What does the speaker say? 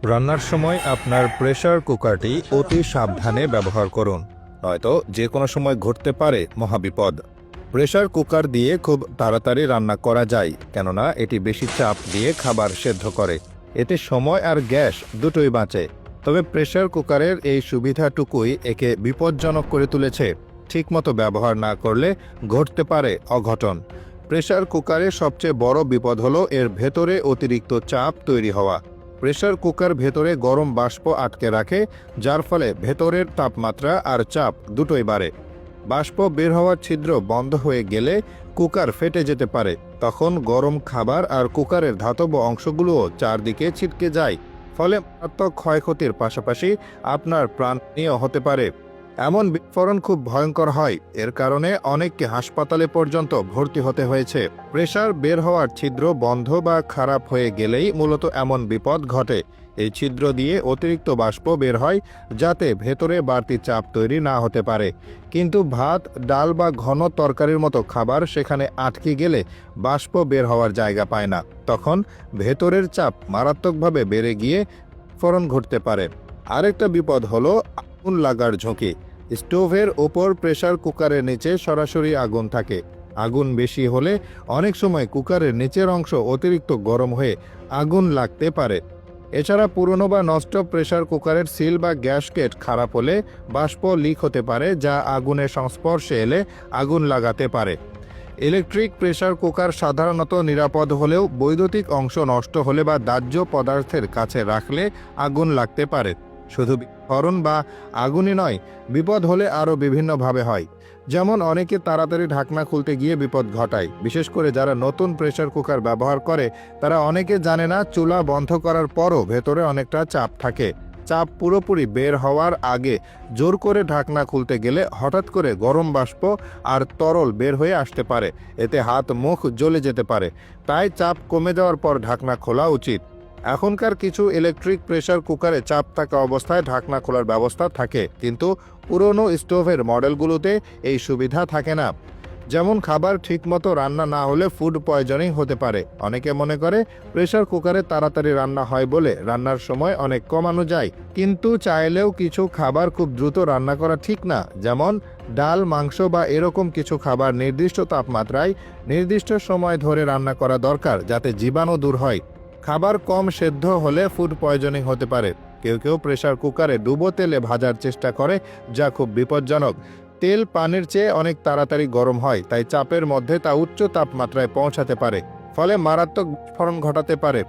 রান্নার সময় আপনার প্রেসার কুকারটি অতি সাবধানে ব্যবহার করুন, নয়তো যে কোনো সময় ঘটতে পারে মহাবিপদ। প্রেসার কুকার দিয়ে খুব তাড়াতাড়ি রান্না করা যায়, কেননা এটি বেশি চাপ দিয়ে খাবার সেদ্ধ করে। এতে সময় আর গ্যাস দুটোই বাঁচে। তবে প্রেসার কুকারের এই সুবিধাটুকুই একে বিপজ্জনক করে তুলেছে। ঠিকমতো ব্যবহার না করলে ঘটতে পারে অঘটন। প্রেসার কুকারের সবচেয়ে বড় বিপদ হলো এর ভেতরে অতিরিক্ত চাপ তৈরি হওয়া। প্রেসার কুকার ভেতরে গরম বাষ্প আটকে রাখে, যার ফলে ভেতরের তাপমাত্রা আর চাপ দুটোই বাড়ে। বাষ্প বের হওয়ার ছিদ্র বন্ধ হয়ে গেলে কুকার ফেটে যেতে পারে। তখন গরম খাবার আর কুকারের ধাতব অংশগুলোও চারদিকে ছিটকে যায়। ফলে মারাত্মক ক্ষয়ক্ষতির পাশাপাশি আপনার প্রাণহানিও হতে পারে। এমন বিস্ফোরণ খুব ভয়ঙ্কর হয়, এর কারণে অনেককে হাসপাতালে পর্যন্ত ভর্তি হতে হয়েছে। প্রেসার বের হওয়ার ছিদ্র বন্ধ বা খারাপ হয়ে গেলেই মূলত এমন বিপদ ঘটে। এই ছিদ্র দিয়ে অতিরিক্ত বাষ্প বের হয়, যাতে ভেতরে বাড়তি চাপ তৈরি না হতে পারে। কিন্তু ভাত, ডাল বা ঘন তরকারির মতো খাবার সেখানে আটকে গেলে বাষ্প বের হওয়ার জায়গা পায় না। তখন ভেতরের চাপ মারাত্মকভাবে বেড়ে গিয়ে বিস্ফোরণ ঘটতে পারে। আরেকটা বিপদ হলো আগুন লাগার ঝুঁকি। স্টোভের ওপর প্রেসার কুকারের নিচে সরাসরি আগুন থাকে। আগুন বেশি হলে অনেক সময় কুকারের নিচের অংশ অতিরিক্ত গরম হয়ে আগুন লাগতে পারে। এছাড়া পুরনো বা নষ্ট প্রেসার কুকারের সিল বা গ্যাসকেট খারাপ হলে বাষ্প লিক হতে পারে, যা আগুনের সংস্পর্শে এলে আগুন লাগাতে পারে। ইলেকট্রিক প্রেসার কুকার সাধারণত নিরাপদ হলেও বৈদ্যুতিক অংশ নষ্ট হলে বা দাহ্য পদার্থের কাছে রাখলে আগুন লাগতে পারে। শুধু বিস্ফোরণ বা আগুনই নয়, বিপদ হলে আরও বিভিন্নভাবে হয়। যেমন অনেকে তাড়াতাড়ি ঢাকনা খুলতে গিয়ে বিপদ ঘটায়। বিশেষ করে যারা নতুন প্রেসার কুকার ব্যবহার করে, তারা অনেকে জানে না চুলা বন্ধ করার পরও ভেতরে অনেকটা চাপ থাকে। চাপ পুরোপুরি বের হওয়ার আগে জোর করে ঢাকনা খুলতে গেলে হঠাৎ করে গরম বাষ্প আর তরল বের হয়ে আসতে পারে। এতে হাত মুখ জ্বলে যেতে পারে। তাই চাপ কমে যাওয়ার পর ঢাকনা খোলা উচিত। এখনকার কিছু ইলেকট্রিক প্রেসার কুকারে চাপ থাকা অবস্থায় ঢাকনা খোলার ব্যবস্থা থাকে, কিন্তু পুরনো স্টোভের মডেলগুলোতে এই সুবিধা থাকে না। যেমন খাবার ঠিকমতো রান্না না হলে ফুড পয়জনিং হতে পারে। অনেকে মনে করে প্রেসার কুকারে তাড়াতাড়ি রান্না হয় বলে রান্নার সময় অনেক কমানো যায়, কিন্তু চাইলেও কিছু খাবার খুব দ্রুত রান্না করা ঠিক না। যেমন ডাল, মাংস বা এরকম কিছু খাবার নির্দিষ্ট তাপমাত্রায় নির্দিষ্ট সময় ধরে রান্না করা দরকার, যাতে জীবাণু দূর হয়। খাবার কম সেদ্ধ হলে ফুড পয়জনিং হতে পারে। কেউ কেউ প্রেসার কুকারে ডুবো তেলে ভাজার চেষ্টা করে, যা খুব বিপজ্জনক। তেল পানির চেয়ে অনেক তাড়াতাড়ি গরম হয়, তাই চাপের মধ্যে তা উচ্চ তাপমাত্রায় পৌঁছাতে পারে, ফলে মারাত্মক বিস্ফোরণ ঘটাতে পারে।